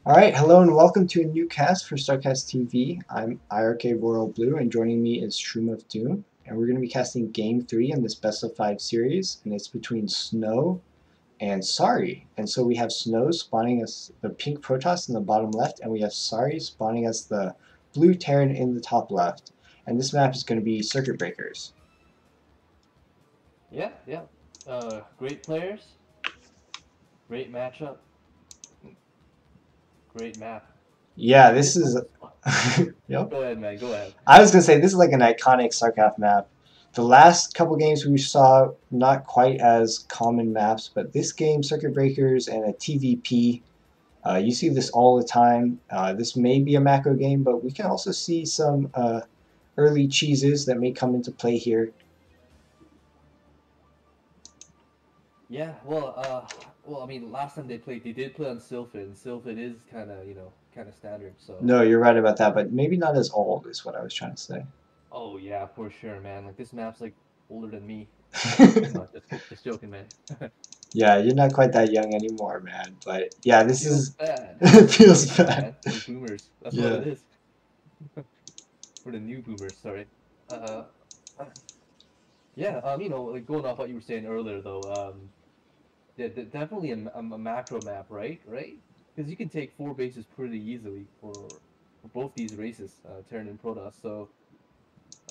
Alright, hello and welcome to a new cast for StarCastTV. I'm iRk-RoyalBlue and joining me is Shroom of Doom. And we're going to be casting Game 3 in this Best of 5 series, and it's between Snow and Sari. And so we have Snow spawning as the pink Protoss in the bottom left, and we have Sari spawning as the blue Terran in the top left. And this map is going to be Circuit Breakers. Yeah. Great players, great matchup, great map. Yeah, this is... Yep. Go ahead, man. Go ahead. I was going to say, this is like an iconic StarCraft map. The last couple games we saw, not quite as common maps, but this game, Circuit Breakers and a TVP, you see this all the time. This may be a macro game, but we can also see some early cheeses that may come into play here. Yeah. Well, I mean, last time they did play on Sylphid, and Sylphid is kind of, kind of standard. So. No, you're right about that, but maybe not as old is what I was trying to say. Oh yeah, for sure, man. Like this map's like older than me. No, just joking, man. Yeah, you're not quite that young anymore, man. But yeah, this Feels is bad. it feels bad. We're boomers. That's Yeah. what it is. We're the new boomers. Sorry. Yeah. Like going off what you were saying earlier, though. Yeah, definitely a macro map, right? Right? Because you can take 4 bases pretty easily for both these races, Terran and Protoss. So,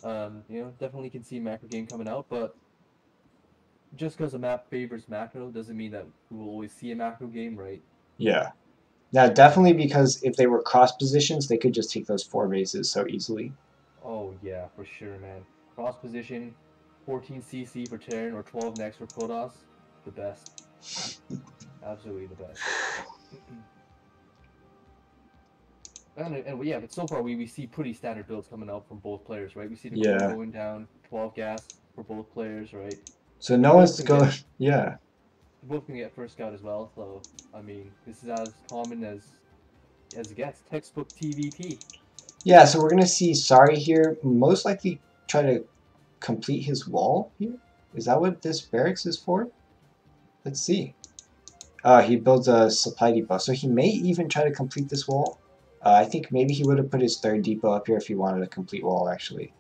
definitely can see macro game coming out. But just because a map favors macro doesn't mean that we will always see a macro game, right? Yeah. Now, definitely because if they were cross positions, they could just take those 4 bases so easily. Oh yeah, for sure, man. Cross position, 14 CC for Terran or 12 next for Protoss, the best. Absolutely the best. And yeah, but so far we see pretty standard builds coming out from both players, right? We see the Yeah. going down, 12 gas for both players, right? So no one's going. Yeah. Both can get first scout as well, so I mean, this is as common as it gets. Textbook TVP. Yeah. So we're gonna see Sari here. Most likely try to complete his wall here. Is that what this barracks is for? Let's see. He builds a supply depot, so he may even try to complete this wall. I think maybe he would have put his 3rd depot up here if he wanted a complete wall, actually.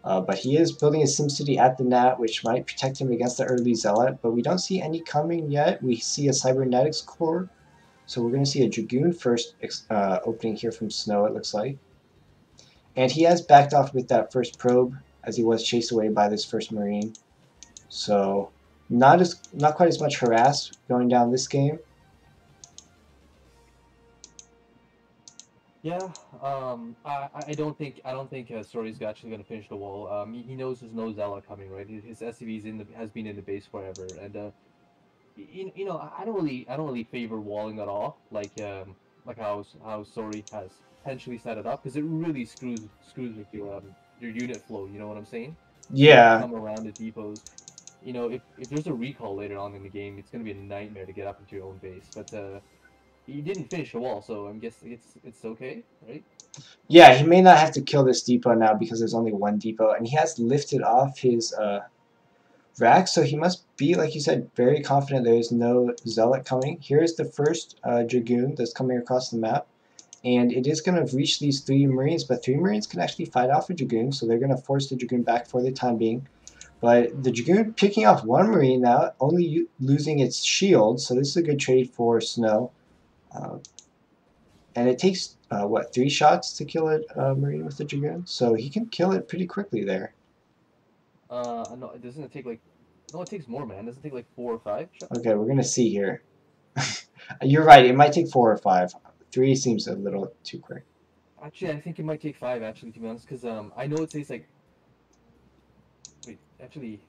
But he is building a SimCity at the Nat, which might protect him against the early Zealot, but we don't see any coming yet. We see a Cybernetics core, so we're going to see a Dragoon first opening here from Snow, it looks like. And he has backed off with that first probe, as he was chased away by this first Marine. So not quite as much harass going down this game. Yeah, I don't think Story's actually gonna finish the wall. He knows there's no Zella coming, right? His SCV has been in the base forever, and I don't really favor walling at all, like how Story has potentially set it up, because it really screws with your unit flow. You know what I'm saying? Yeah. Come around the depots. If there's a recall later on in the game, it's gonna be a nightmare to get up into your own base, but. He didn't finish the wall, so I'm guessing it's okay, right? Yeah, he may not have to kill this depot now because there's only 1 depot, and he has lifted off his rack, so he must be, like you said, very confident there is no Zealot coming. Here's the first Dragoon that's coming across the map, and it is going to reach these 3 Marines, but 3 Marines can actually fight off a Dragoon, so they're going to force the Dragoon back for the time being. But the Dragoon picking off 1 Marine now, only losing its shield, so this is a good trade for Snow. And it takes, 3 shots to kill a Marine with the Dragoon? So he can kill it pretty quickly there. No, doesn't it take like... No, it takes more, man. Doesn't it take like 4 or 5 shots? Okay, we're going to see here. You're right, it might take 4 or 5. 3 seems a little too quick. Actually, I think it might take 5, actually, to be honest, because I know it takes like... Wait, actually...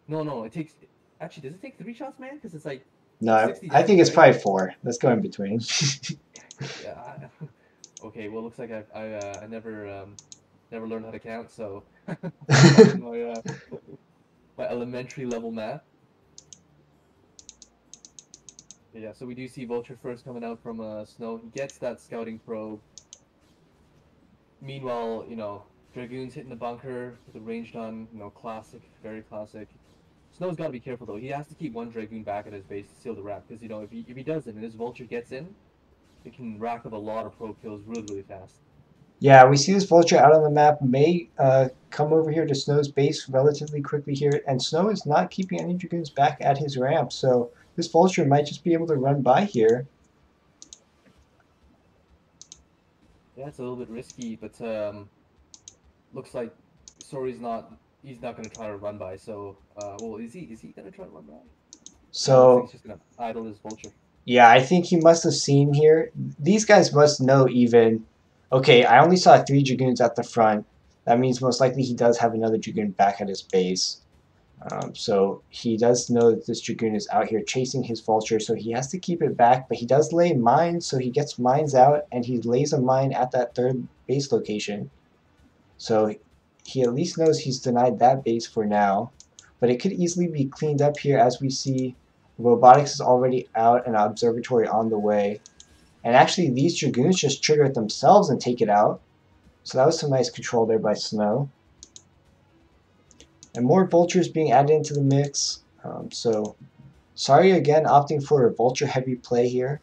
No, it takes... Actually, does it take 3 shots, man? Because it's like... No, I think it's probably 4. Let's go in between. Yeah. Okay. Well, looks like I never learned how to count, so my elementary level math. Yeah. So we do see Vulture first coming out from Snow. He gets that scouting probe. Meanwhile, Dragoon's hitting the bunker with a ranged on. Classic, very classic. Snow's got to be careful though. He has to keep 1 Dragoon back at his base to seal the wrap, because if he doesn't and his Vulture gets in, it can rack up a lot of pro kills really fast. Yeah, we see this vulture out on the map, may come over here to Snow's base relatively quickly here, and Snow is not keeping any Dragoons back at his ramp, so this vulture might just be able to run by here. Yeah, it's a little bit risky, but looks like Sori's he's not going to try to run by, so well, is he going to try to run by? So he's just going to idle his vulture. Yeah, I think he must have seen here. These guys must know even. Okay, I only saw 3 Dragoons at the front. That means most likely he does have another Dragoon back at his base. So he does know that this Dragoon is out here chasing his vulture, so he has to keep it back. But he does lay mines, so he gets mines out, and he lays a mine at that 3rd base location. So he at least knows he's denied that base for now. But it could easily be cleaned up here, as we see robotics is already out and observatory on the way. And actually these Dragoons just trigger it themselves and take it out. So that was some nice control there by Snow. And more vultures being added into the mix. So Sorry again opting for a vulture heavy play here.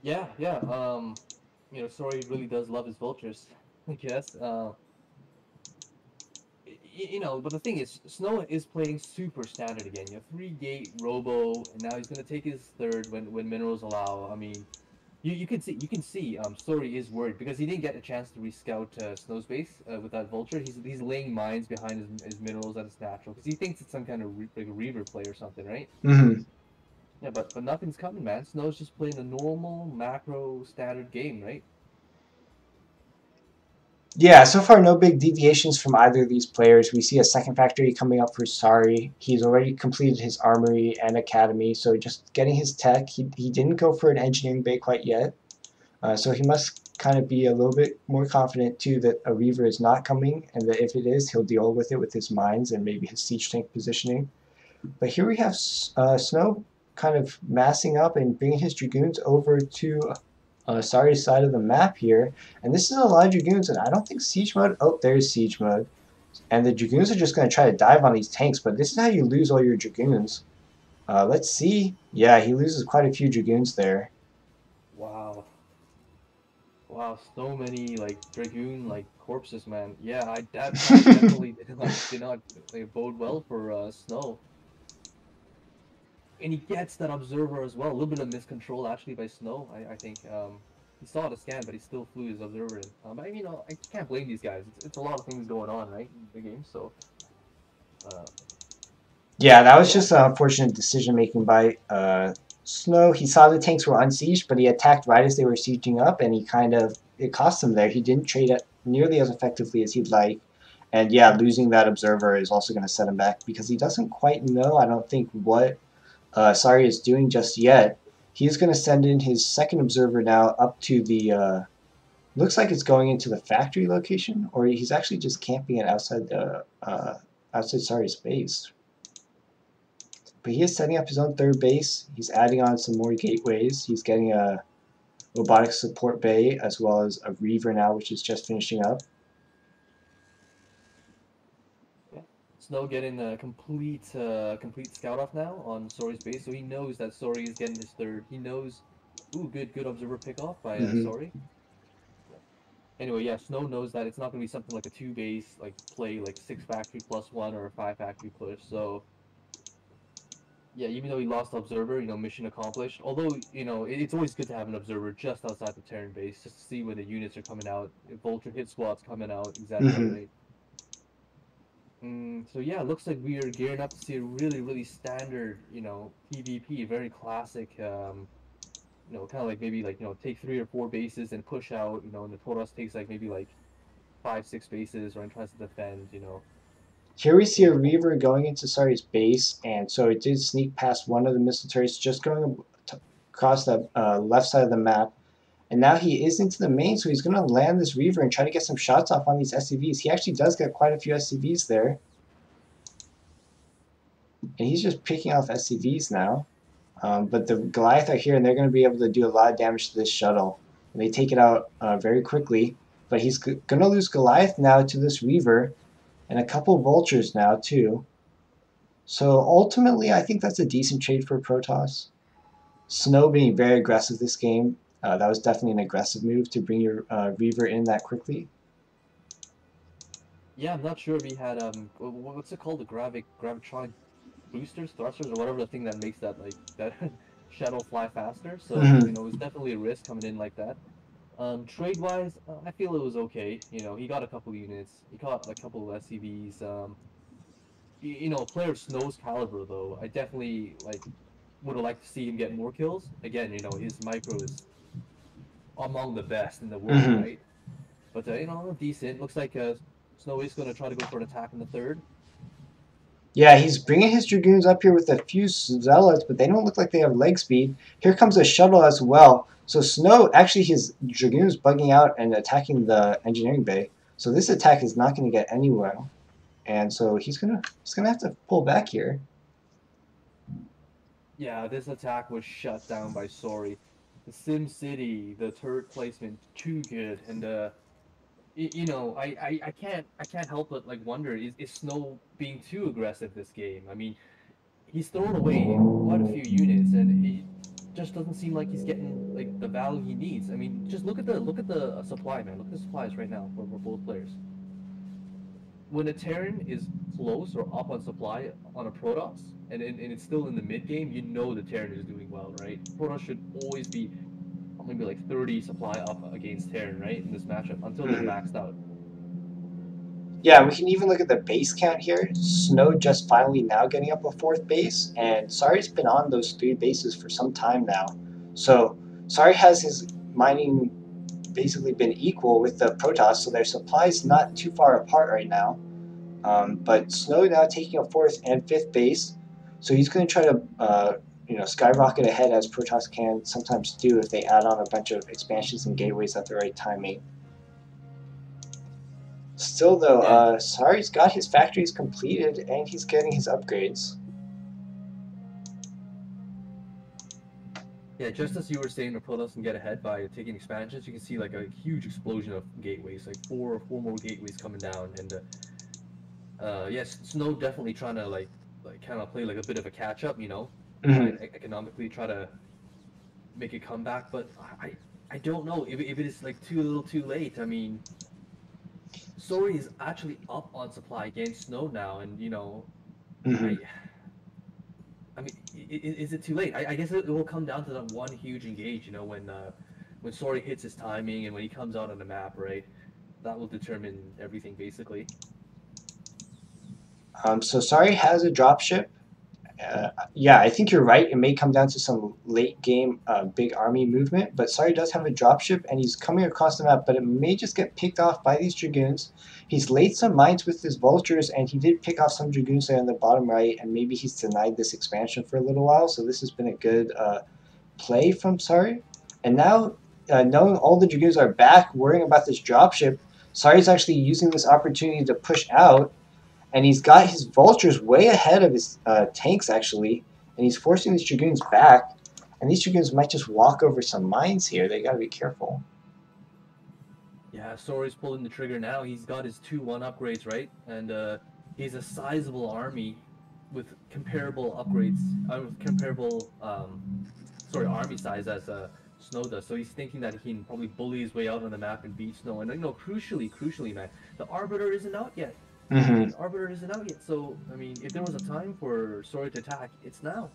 Yeah. You know, Sorry really does love his vultures, I guess. You know, but the thing is, Snow is playing super standard again. You know, 3-gate Robo, and now he's gonna take his 3rd when minerals allow. I mean, you can see Sorry is worried because he didn't get a chance to rescout Snow's base with that vulture. He's laying mines behind his minerals at his natural because he thinks it's some kind of like a Reaver play or something, right? Mm-hmm. Yeah, but nothing's coming, man. Snow's just playing a normal macro standard game, right? Yeah, so far no big deviations from either of these players. We see a second factory coming up for Sorry. He's already completed his armory and academy, so just getting his tech. He didn't go for an engineering bay quite yet, so he must kind of be a little bit more confident too that a Reaver is not coming, and that if it is, he'll deal with it with his mines and maybe his siege tank positioning. But here we have Snow kind of massing up and bringing his Dragoons over to Sorry's side of the map here, and this is a lot of Dragoons, and I don't think siege mode. Oh, there's siege mode, and the Dragoons are just going to try to dive on these tanks. But this is how you lose all your Dragoons. Let's see. Yeah, he loses quite a few Dragoons there. Wow, so many like Dragoon like corpses, man. Yeah, that definitely did not like, bode well for Snow. And he gets that observer as well. A little bit of miscontrol actually by Snow. I think he saw the scan, but he still flew his observer in. I mean, you know, I can't blame these guys. It's a lot of things going on, right, in the game. So. Yeah, that was just an unfortunate decision making by Snow. He saw the tanks were unsieged, but he attacked right as they were sieging up, and it cost him there. He didn't trade it nearly as effectively as he'd like. And yeah, losing that observer is also going to set him back because he doesn't quite know, I don't think, what Sorry is doing just yet. He's going to send in his 2nd observer now up to the, looks like it's going into the factory location, or he's actually just camping it outside the, outside Sorry's base. But he is setting up his own 3rd base. He's adding on some more gateways. He's getting a robotics support bay as well as a Reaver now, which is just finishing up. Snow getting a complete scout off now on Sorry's base, so he knows that Sorry is getting his 3rd. He knows, ooh, good observer pick off by Sorry. Anyway, yeah, Snow knows that it's not going to be something like a 2-base like play, like 6 factory plus 1 or a 5 factory push. So yeah, even though he lost the observer, you know, mission accomplished. Although, you know, it's always good to have an observer just outside the Terran base, just to see when the units are coming out, if vulture hit squad's coming out, exactly right. So yeah, it looks like we are gearing up to see a really standard, you know, PvP, very classic, you know, kind of like maybe like, you know, take 3 or 4 bases and push out, you know, and the Tauros takes like maybe like 5-6 bases and tries to defend, you know. Here we see a Reaver going into Sorry's base, and so it did sneak past one of the missile turrets, just going across the left side of the map. And now he is into the main, so he's going to land this Reaver and try to get some shots off on these SCVs. He actually does get quite a few SCVs there. And he's just picking off SCVs now. But the Goliath are here, and they're going to be able to do a lot of damage to this shuttle. And they take it out very quickly. But he's going to lose Goliath now to this Reaver, and a couple vultures now too. So ultimately, I think that's a decent trade for Protoss. Snow being very aggressive this game. That was definitely an aggressive move to bring your Reaver in that quickly. Yeah, I'm not sure if he had what's it called, the gravitronic boosters, thrusters, or whatever the thing that makes that like that shuttle fly faster. So Mm-hmm. you know, it was definitely a risk coming in like that. Trade wise, I feel it was okay. You know, he got a couple units, he caught a couple of SCVs. You know, a player of Snow's caliber though, I definitely like would have liked to see him get more kills. Again, you know, his micro is among the best in the world, Mm-hmm. right? But you know, decent. Looks like Snow is going to try to go for an attack in the third. Yeah, he's bringing his Dragoons up here with a few Zealots, but they don't look like they have leg speed. Here comes a shuttle as well. So Snow, actually his Dragoons bugging out and attacking the engineering bay. So this attack is not going to get anywhere. And so he's gonna have to pull back here. Yeah, this attack was shut down by Sorry. The Sim City, the turret placement, too good, and you know, I can't help but like wonder, is Snow being too aggressive this game? I mean, he's thrown away quite a few units, and it just doesn't seem like he's getting like the value he needs. I mean, just look at the supply, man. Look at the supplies right now for both players. When a Terran is close or up on supply on a Protoss, and it's still in the mid game, you know the Terran is doing well, right? Protoss should always be maybe like 30 supply up against Terran, right, in this matchup until they're maxed out. Yeah, we can even look at the base count here. Snow just finally now getting up a 4th base, and Sari's been on those 3 bases for some time now. So Sari has his mining basically been equal with the Protoss, so their supply's not too far apart right now. But Snow now taking a 4th and 5th base, so he's going to try to you know, skyrocket ahead as Protoss can sometimes do if they add on a bunch of expansions and gateways at the right timing. Still though, Sari's got his factories completed and he's getting his upgrades. Yeah, just as you were saying, the Protoss can get ahead by taking expansions, you can see like a huge explosion of gateways, like four more gateways coming down, and yes, Snow definitely trying to like kind of play like a bit of a catch up, you know, try and economically try to make a comeback, but I don't know if it is like too little too late. I mean, Sorry is actually up on supply against Snow now, and you know, I mean, is it too late? I guess it will come down to that one huge engage, you know, when Sorry hits his timing and when he comes out on the map, right? That will determine everything, basically. So Sari has a dropship. Yeah, I think you're right. It may come down to some late game big army movement, but Sari does have a dropship and he's coming across the map, but it may just get picked off by these Dragoons. He's laid some mines with his vultures and he did pick off some Dragoons there in the bottom right, and maybe he's denied this expansion for a little while, so this has been a good play from Sari. And now, knowing all the Dragoons are back, worrying about this dropship, Sari's actually using this opportunity to push out. And he's got his vultures way ahead of his tanks, actually. And he's forcing these Dragoons back. And these Dragoons might just walk over some mines here. They gotta be careful. Yeah, Sorry's pulling the trigger now. He's got his 2-1 upgrades, right? And he's a sizable army with comparable upgrades, comparable, army size as Snow does. So he's thinking that he can probably bully his way out on the map and beat Snow. And, you know, crucially, man, the Arbiter isn't out yet. The Arbiter isn't out yet, so, I mean, if there was a time for Sorry to attack, it's now.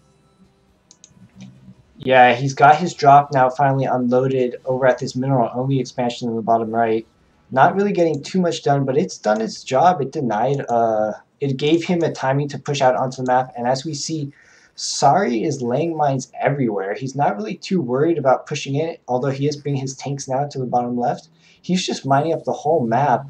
Yeah, he's got his drop now finally unloaded over at this mineral-only expansion in the bottom right. Not really getting too much done, but it's done its job. It denied, it gave him a timing to push out onto the map, and as we see, Sari is laying mines everywhere. He's not really too worried about pushing it, although he is bringing his tanks now to the bottom left. He's just mining up the whole map.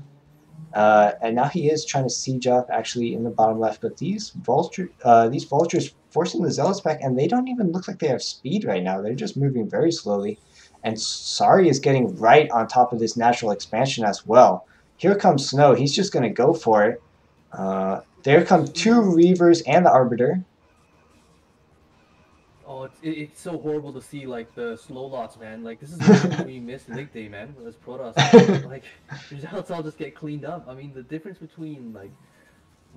And now he is trying to siege up actually in the bottom left, but these vultures forcing the Zealots back, and they don't even look like they have speed right now. They're just moving very slowly. And Sari is getting right on top of this natural expansion as well. Here comes Snow. He's just going to go for it. There come 2 Reavers and the Arbiter. Oh, it's so horrible to see, like, the slow lots, man. Like, this is when you miss Link Day, man, with this Protoss. Like, your Zealots all just get cleaned up. I mean, the difference between, like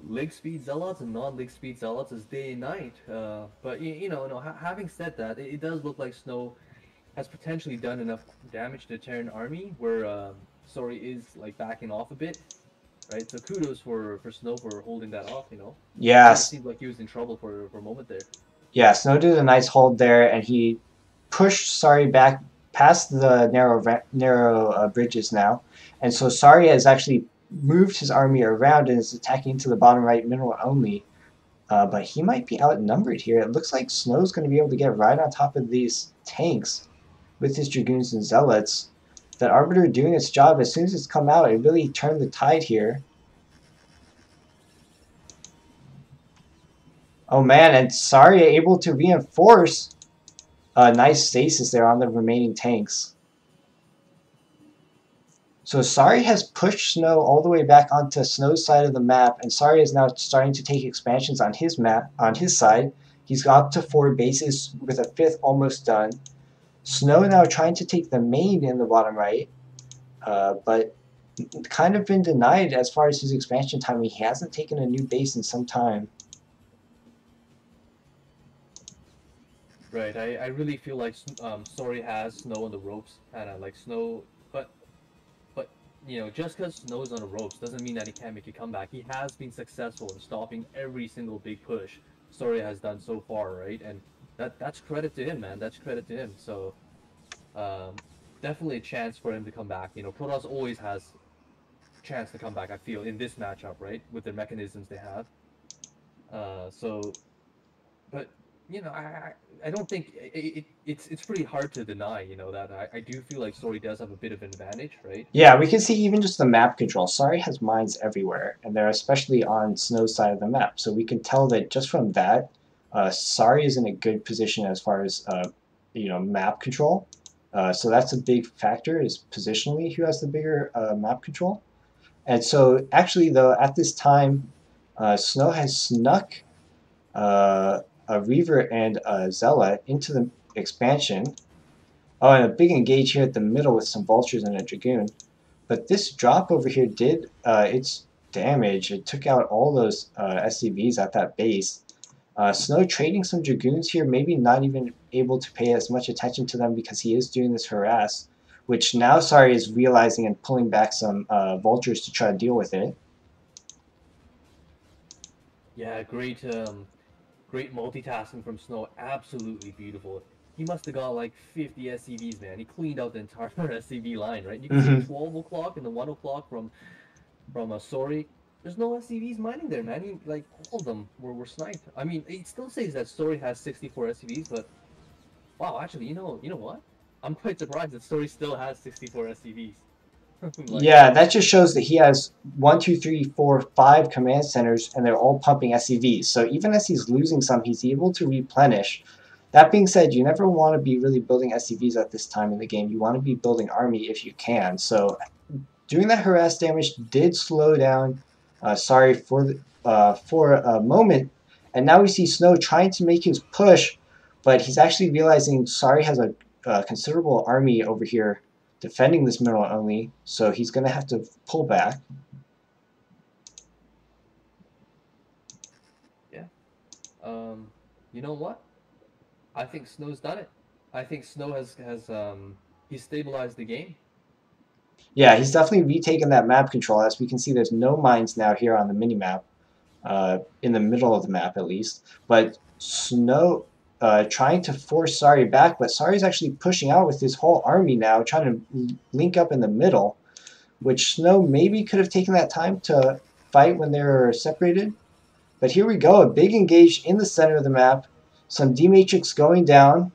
leg speed zealots and non-leg speed zealots as day and night. But you know, no, having said that, it does look like Snow has potentially done enough damage to the Terran army where Sori is like backing off a bit, right? So kudos for Snow for holding that off. You know, it Yes. seemed like he was in trouble for a moment there. Yeah, Snow did a nice hold there, and he pushed Sari back past the narrow bridges now. And so Sari has actually moved his army around and is attacking to the bottom right mineral only. But he might be outnumbered here. It looks like Snow's going to be able to get right on top of these tanks with his Dragoons and Zealots. That Arbiter doing its job as soon as it's come out, it really turned the tide here. Oh man, and Sari able to reinforce a nice stasis there on the remaining tanks. So Sari has pushed Snow all the way back onto Snow's side of the map, and Sari is now starting to take expansions on his map, on his side. He's got up to 4 bases with a 5th almost done. Snow now trying to take the main in the bottom right, but kind of been denied as far as his expansion time. He hasn't taken a new base in some time. Right, I really feel like Sori has Snow on the ropes, and like Snow, but you know, just because Snow's on the ropes doesn't mean that he can't make a comeback. He has been successful in stopping every single big push Sori has done so far, right? And that's credit to him, man. That's credit to him. So definitely a chance for him to come back. You know, Protoss always has a chance to come back, I feel, in this matchup, right? With the mechanisms they have. But you know, I don't think it's pretty hard to deny, you know, that I do feel like Sori does have a bit of an advantage, right? Yeah, we can see even just the map control. Sari has mines everywhere, and they're especially on Snow's side of the map. So we can tell that just from that, Sari is in a good position as far as you know, map control. So that's a big factor, is positionally who has the bigger map control. And so actually though, at this time, Snow has snuck a Reaver and a Zealot into the expansion. Oh, and a big engage here at the middle with some Vultures and a Dragoon. But this drop over here did its damage. It took out all those SCVs at that base. Snow trading some Dragoons here, maybe not even able to pay as much attention to them because he is doing this harass, which now Sari is realizing and pulling back some Vultures to try to deal with it. Yeah, great multitasking from Snow. Absolutely beautiful. He must have got like 50 SCVs, man. He cleaned out the entire SCV line, right? You can see 12 o'clock and the 1 o'clock from Sori. There's no SCVs mining there, man. He, like, all of them were sniped. I mean, it still says that Sori has 64 SCVs, but wow, actually, you know what? I'm quite surprised that Sori still has 64 SCVs. Like, yeah, that just shows that he has 1, 2, 3, 4, 5 command centers, and they're all pumping SCVs. So even as he's losing some, he's able to replenish. That being said, you never want to be really building SCVs at this time in the game. You want to be building army if you can. So doing that harass damage did slow down Sari for a moment. And now we see Snow trying to make his push, but he's actually realizing Sari has a considerable army over here defending this mineral only, so he's going to have to pull back. Yeah. You know what? I think Snow's done it. I think Snow has he's stabilized the game. Yeah, he's definitely retaken that map control. As we can see, there's no mines now here on the minimap, in the middle of the map at least. But Snow trying to force Sari back, but Sari's actually pushing out with his whole army now, trying to link up in the middle, which Snow maybe could have taken that time to fight when they were separated. But here we go, a big engage in the center of the map, some D-Matrix going down,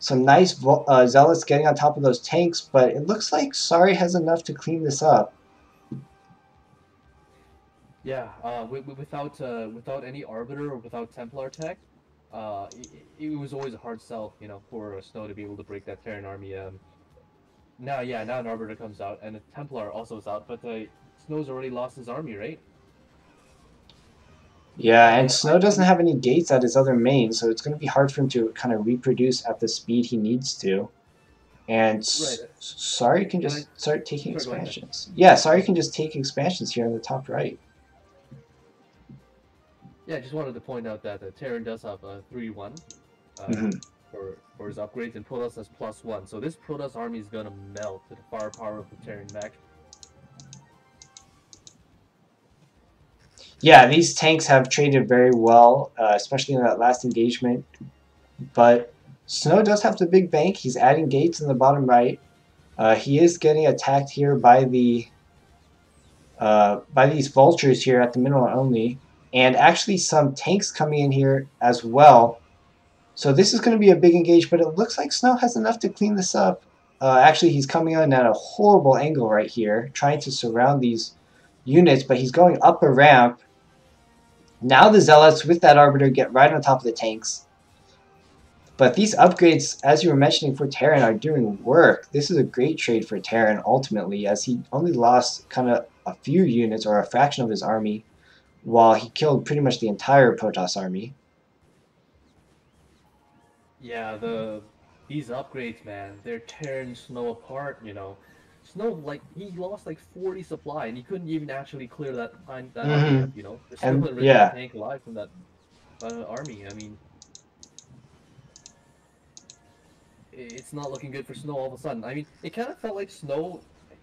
some nice Zealots getting on top of those tanks, but it looks like Sari has enough to clean this up. Yeah, without any Arbiter or without Templar tech, it was always a hard sell, you know, for Snow to be able to break that Terran army. Now an Arbiter comes out and a Templar also is out, but Snow's already lost his army, right? Yeah, and Snow doesn't have any gates at his other main, so it's going to be hard for him to kind of reproduce at the speed he needs to. And right. Sari can just start taking expansions. Yeah, Sari can just take expansions here on the top right. Yeah, I just wanted to point out that Terran does have a 3-1 for his upgrades, and Protoss has +1. So this Protoss army is gonna melt to the firepower of the Terran mech. Yeah, these tanks have traded very well, especially in that last engagement. But Snow does have the big bank. He's adding gates in the bottom right. He is getting attacked here by these vultures here at the middle only, and actually some tanks coming in here as well. So this is going to be a big engage, but it looks like Snow has enough to clean this up. Actually, he's coming in at a horrible angle right here, trying to surround these units, but he's going up a ramp. Now the Zealots with that Arbiter get right on top of the tanks. But these upgrades, as you were mentioning, for Terran are doing work. This is a great trade for Terran, ultimately, as he only lost kind of a few units or a fraction of his army, while he killed pretty much the entire Protoss army. Yeah, these upgrades, man, they're tearing Snow apart, you know. Snow, like, he lost like 40 supply, and he couldn't even actually clear that army up, you know. There's still a original tank alive from that army. I mean, it's not looking good for Snow all of a sudden. I mean, it kind of felt like Snow,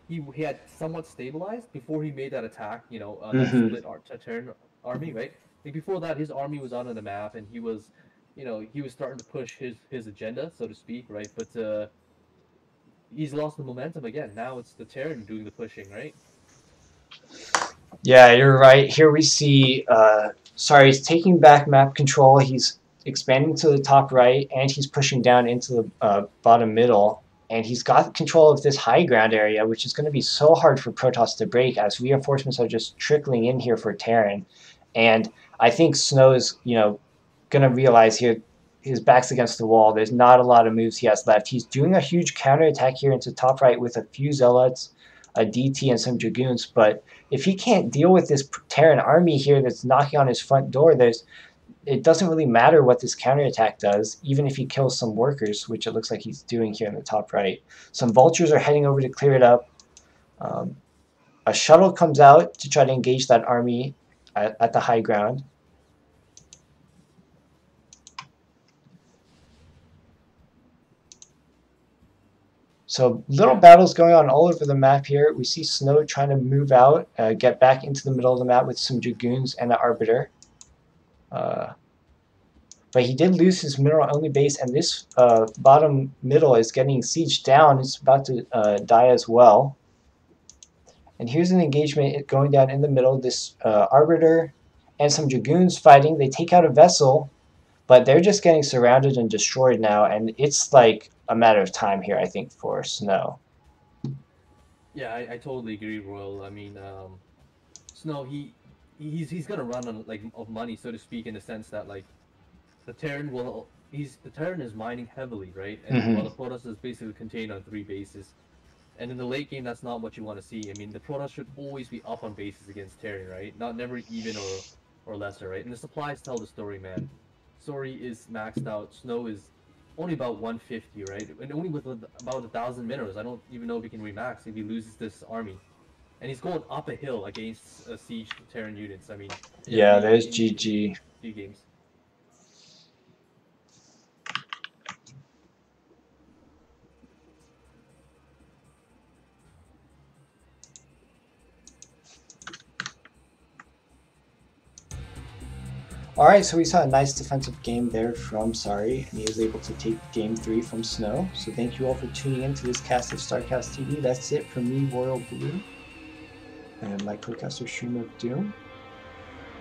he had somewhat stabilized before he made that attack, you know, that split Terran army, right? Like, before that, his army was out on the map, and he was, you know, he was starting to push his agenda, so to speak, right? But he's lost the momentum again. Now it's the Terran doing the pushing, right? Yeah, you're right. Here we see, he's taking back map control. He's expanding to the top right, and he's pushing down into the bottom middle. And he's got control of this high ground area, which is going to be so hard for Protoss to break, as reinforcements are just trickling in here for Terran. And I think Snow is, you know, going to realize here his back's against the wall. There's not a lot of moves he has left. He's doing a huge counterattack here into top right with a few Zealots, a DT, and some Dragoons. But if he can't deal with this Terran army here that's knocking on his front door, it doesn't really matter what this counterattack does, even if he kills some workers, which it looks like he's doing here in the top right. Some vultures are heading over to clear it up. A shuttle comes out to try to engage that army at the high ground. So little battles going on all over the map here. We see Snow trying to move out, get back into the middle of the map with some Dragoons and an Arbiter. But he did lose his mineral-only base, and this bottom middle is getting sieged down. It's about to die as well. And here's an engagement going down in the middle. This Arbiter and some Dragoons fighting. They take out a vessel, but they're just getting surrounded and destroyed now, and it's like a matter of time here, I think, for Snow. Yeah, I totally agree, Royal. I mean, Snow, he's gonna run on of money, so to speak, in the sense that like the Terran is mining heavily, right? And while the Protoss is basically contained on 3 bases. And in the late game, that's not what you want to see. I mean, the Protoss should always be up on bases against Terran, right? Never even or lesser, right? And the supplies tell the story, man. Story is maxed out. Snow is only about 150, right? And only with about 1,000 minerals. I don't even know if he can remax if he loses this army. And he's going up a hill against siege Terran units. I mean, yeah, there's GG. Few games. Alright, so we saw a nice defensive game there from Sari, and he was able to take game 3 from Snow. So thank you all for tuning in to this cast of StarCastTV. That's it from me, RoyalBlue, and my co-caster Shroom of Doom.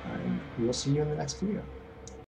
And we will see you in the next video.